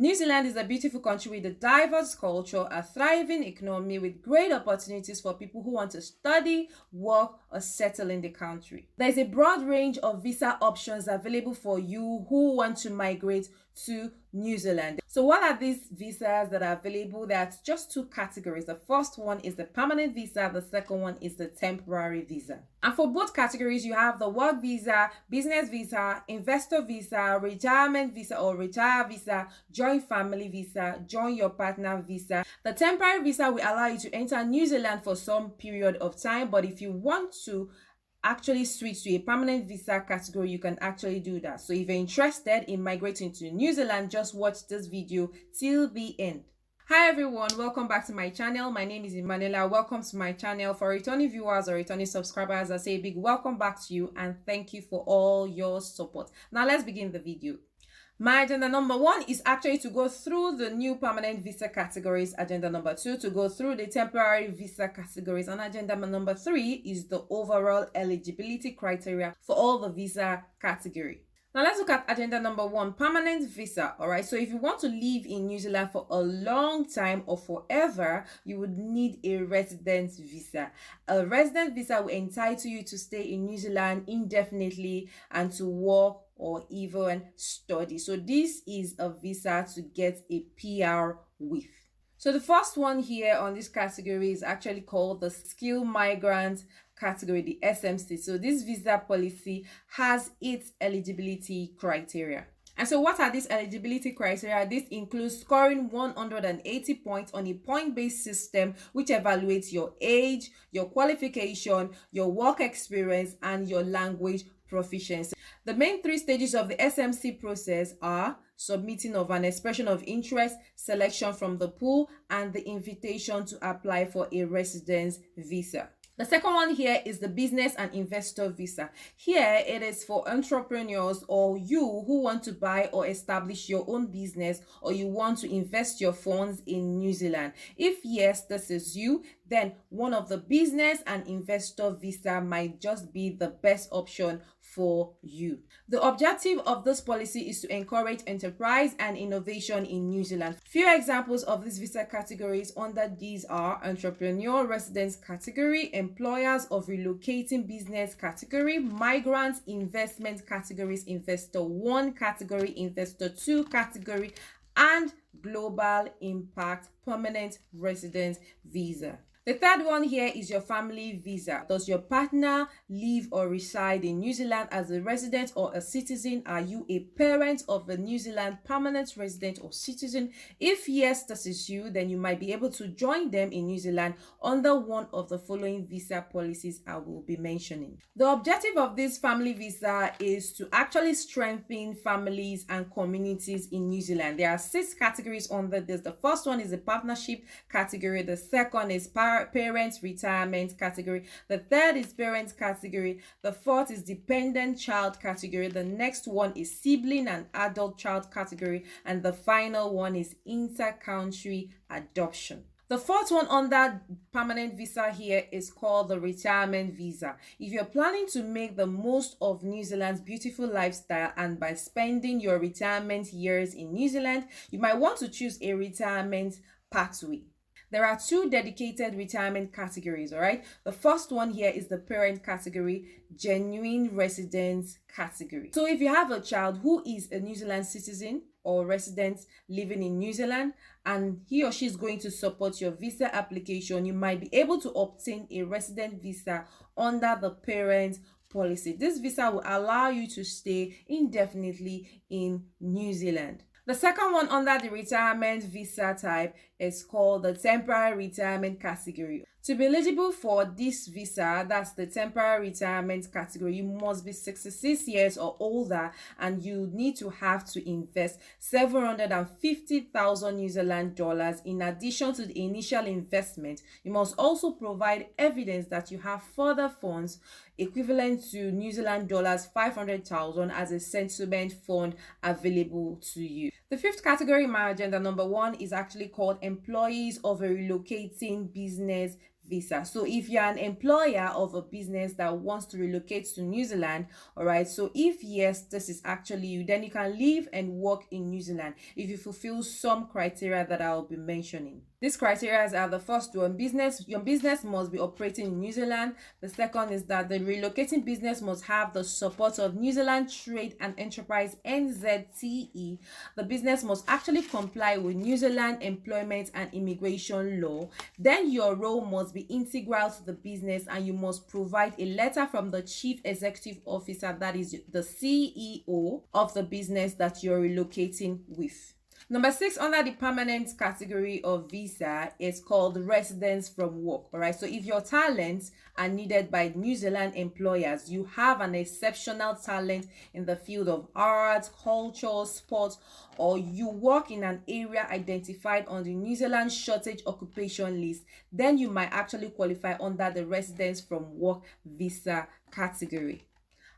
New Zealand is a beautiful country with a diverse culture, a thriving economy with great opportunities for people who want to study, work, or settle in the country. There is a broad range of visa options available for you who want to migrate to New Zealand. So what are these visas that are available? There's just two categories. The first one is the permanent visa, the second one is the temporary visa. And for both categories, you have the work visa, business visa, investor visa, retirement visa or retire visa, joint family visa, join your partner visa. The temporary visa will allow you to enter New Zealand for some period of time, but if you want to actually switch to a permanent visa category, you can actually do that. So if you're interested in migrating to New Zealand, just watch this video till the end. Hi everyone, welcome back to my channel. My name is Emanuela. Welcome to my channel. For returning viewers or returning subscribers, I say a big welcome back to you and thank you for all your support. Now let's begin the video. My agenda number one is actually to go through the new permanent visa categories. Agenda number two, to go through the temporary visa categories. And agenda number three is the overall eligibility criteria for all the visa category. Now let's look at agenda number one, permanent visa. All right, so if you want to live in New Zealand for a long time or forever, you would need a resident visa. A resident visa will entitle you to stay in New Zealand indefinitely and to work or even study. So this is a visa to get a PR with. So the first one here on this category is actually called the skilled migrant category, the SMC. So this visa policy has its eligibility criteria. And so what are these eligibility criteria? This includes scoring 180 points on a point-based system which evaluates your age, your qualification, your work experience, and your language proficiency. The main three stages of the SMC process are submitting of an expression of interest, selection from the pool, and the invitation to apply for a residence visa. The second one here is the business and investor visa. Here it is for entrepreneurs or you who want to buy or establish your own business or you want to invest your funds in New Zealand. If yes, this is you, then one of the business and investor visa might just be the best option for you. The objective of this policy is to encourage enterprise and innovation in New Zealand. Few examples of these visa categories under these are entrepreneur residence category, employers of relocating business category, migrants investment categories, investor 1 category, investor 2 category, and global impact permanent residence visa. The third one here is your family visa. Does your partner live or reside in New Zealand as a resident or a citizen? Are you a parent of a New Zealand permanent resident or citizen? If yes, this is you, then you might be able to join them in New Zealand under one of the following visa policies I will be mentioning. The objective of this family visa is to actually strengthen families and communities in New Zealand. There are 6 categories under this. The first one is the partnership category. The second is parents retirement category. The third is parents category. The fourth is dependent child category. The next one is sibling and adult child category, and the final one is inter-country adoption. The fourth one under permanent visa here is called the retirement visa. If you're planning to make the most of New Zealand's beautiful lifestyle and by spending your retirement years in New Zealand, you might want to choose a retirement pathway. There are 2 dedicated retirement categories, all right? The first one here is the parent category, genuine residence category. So if you have a child who is a New Zealand citizen or resident living in New Zealand and he or she is going to support your visa application, you might be able to obtain a resident visa under the parent policy. This visa will allow you to stay indefinitely in New Zealand. The second one under the retirement visa type is called the temporary retirement category. To be eligible for this visa, that's the temporary retirement category, you must be 66 years or older and you need to have to invest 750,000 New Zealand dollars in addition to the initial investment. You must also provide evidence that you have further funds equivalent to New Zealand dollars 500,000 as a settlement fund available to you. The fifth category in my agenda number one is actually called employees of a relocating business visa. So if you're an employer of a business that wants to relocate to New Zealand, all right, so if yes, this is actually you, then you can live and work in New Zealand if you fulfill some criteria that I'll be mentioning. These criteria are the first one, your business must be operating in New Zealand. The second is that the relocating business must have the support of New Zealand Trade and Enterprise NZTE. The business must actually comply with New Zealand employment and immigration law. Then your role must be integral to the business and you must provide a letter from the Chief Executive Officer, that is the CEO of the business that you're relocating with. Number 6 under the permanent category of visa is called residence from work. All right, so if your talents are needed by New Zealand employers, you have an exceptional talent in the field of art, culture, sports, or you work in an area identified on the New Zealand shortage occupation list, then you might actually qualify under the residence from work visa category.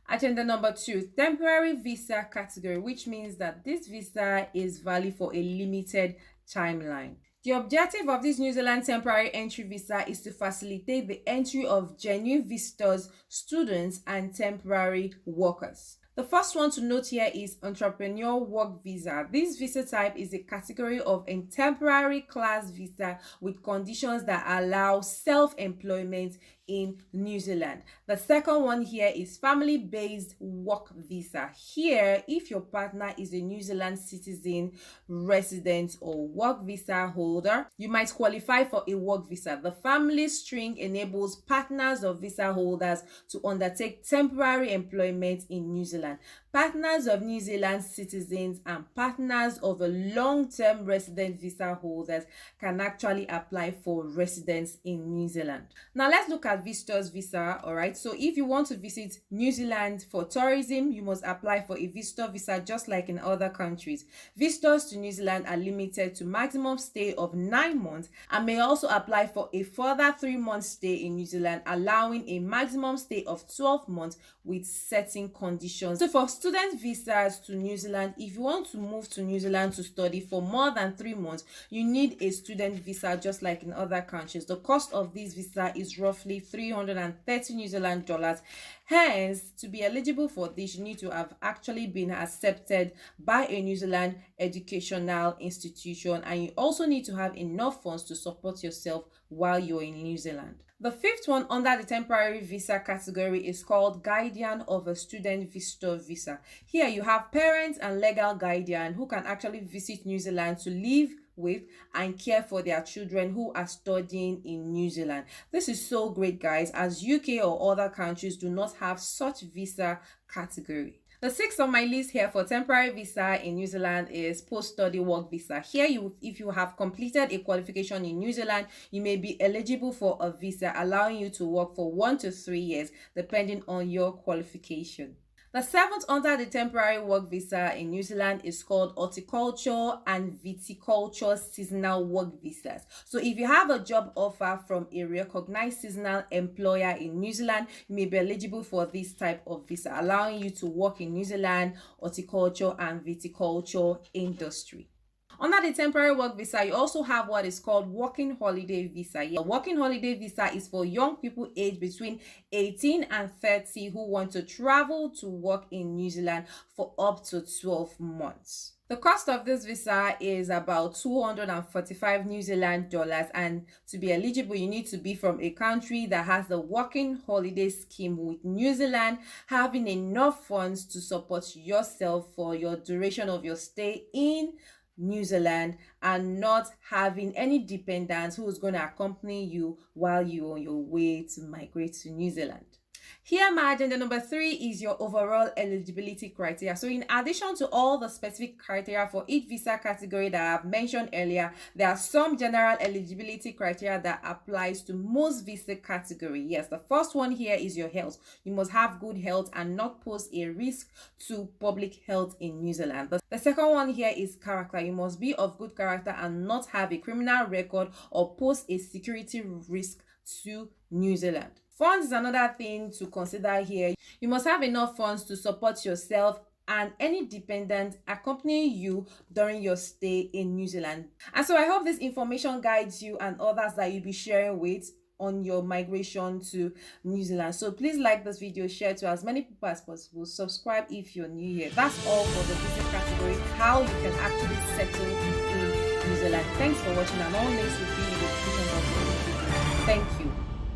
Agenda number 2, temporary visa category, which means that this visa is valid for a limited timeline. The objective of this New Zealand temporary entry visa is to facilitate the entry of genuine visitors, students, and temporary workers. The first one to note here is entrepreneur work visa. This visa type is a category of a temporary class visa with conditions that allow self-employment in New Zealand. The second one here is family-based work visa. Here, if your partner is a New Zealand citizen, resident, or work visa holder, you might qualify for a work visa. The family string enables partners of visa holders to undertake temporary employment in New Zealand. Partners of New Zealand citizens and partners of a long-term resident visa holders can actually apply for residence in New Zealand. Now let's look at visitors visa. All right, so if you want to visit New Zealand for tourism, you must apply for a visitor visa just like in other countries. Visitors to New Zealand are limited to maximum stay of 9 months and may also apply for a further 3-month stay in New Zealand, allowing a maximum stay of 12 months with certain conditions. So for student visas to New Zealand, if you want to move to New Zealand to study for more than 3 months, you need a student visa just like in other countries. The cost of this visa is roughly 330 New Zealand dollars. Hence, to be eligible for this, you need to have actually been accepted by a New Zealand educational institution, and you also need to have enough funds to support yourself while you're in New Zealand. The fifth one under the temporary visa category is called guardian of a student visitor visa. Here you have parents and legal guardian who can actually visit New Zealand to live with and care for their children who are studying in New Zealand. This is so great, guys, as UK or other countries do not have such visa category. The sixth on my list here for temporary visa in New Zealand is post-study work visa. Here, if you have completed a qualification in New Zealand, you may be eligible for a visa allowing you to work for 1 to 3 years depending on your qualification. The seventh under the temporary work visa in New Zealand is called horticulture and viticulture seasonal work visas. So if you have a job offer from a recognized seasonal employer in New Zealand, you may be eligible for this type of visa, allowing you to work in New Zealand horticulture and viticulture industry. Under the temporary work visa, you also have what is called working holiday visa. A working holiday visa is for young people aged between 18 and 30 who want to travel to work in New Zealand for up to 12 months. The cost of this visa is about 245 New Zealand dollars, and to be eligible, you need to be from a country that has the working holiday scheme, with New Zealand having enough funds to support yourself for your duration of your stay in New Zealand and not having any dependents who is going to accompany you while you're on your way to migrate to New Zealand. Here, my agenda number 3 is your overall eligibility criteria. So in addition to all the specific criteria for each visa category that I've mentioned earlier, there are some general eligibility criteria that applies to most visa category. Yes, the first one here is your health. You must have good health and not pose a risk to public health in New Zealand. The second one here is character. You must be of good character and not have a criminal record or pose a security risk to New Zealand. Funds is another thing to consider here. You must have enough funds to support yourself and any dependent accompanying you during your stay in New Zealand. And so I hope this information guides you and others that you'll be sharing with on your migration to New Zealand. So please like this video, share to as many people as possible, subscribe if you're new here. That's all for the visit category, how you can actually settle in New Zealand. Thanks for watching, and all links will be in the description box of the video. Thank you.